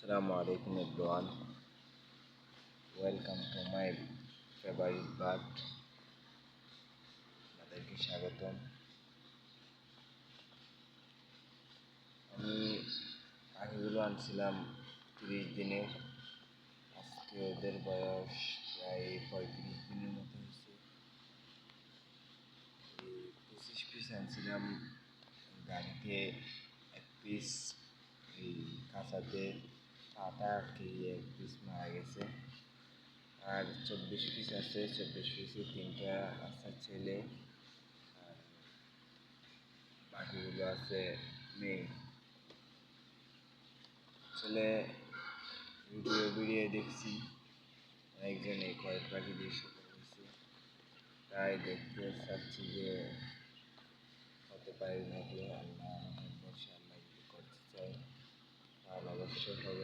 Assalamu alaikum everyone. Welcome to my favorite part. আপনাদেরকে স্বাগতম। আমি পাখিগুলো আনছিলাম 30 দিনের। আজকে ওদের বয়স প্রায় 35 দিনের মতো হয়েছে। 25 পিস আনছিলাম গাড়িতে, এক পিস এই কাঁচাতে কাটা আর কি, এক পিস মারা গেছে। আর 24 পিস আছে, 24 পিসে 3টা আছে ছেলে, আর বাকিগুলো আছে মেয়ে। আসলে ভিডিও দেখছি অনেকজন এই কয়েক পাখি দিয়ে শুরু হয়েছে, তাই দেখতে চাচ্ছি যে হতে পারে নাকি আল্লাহ বসে আল্লাহ যদি করতে চাই তাহলে অবশ্যই হবে।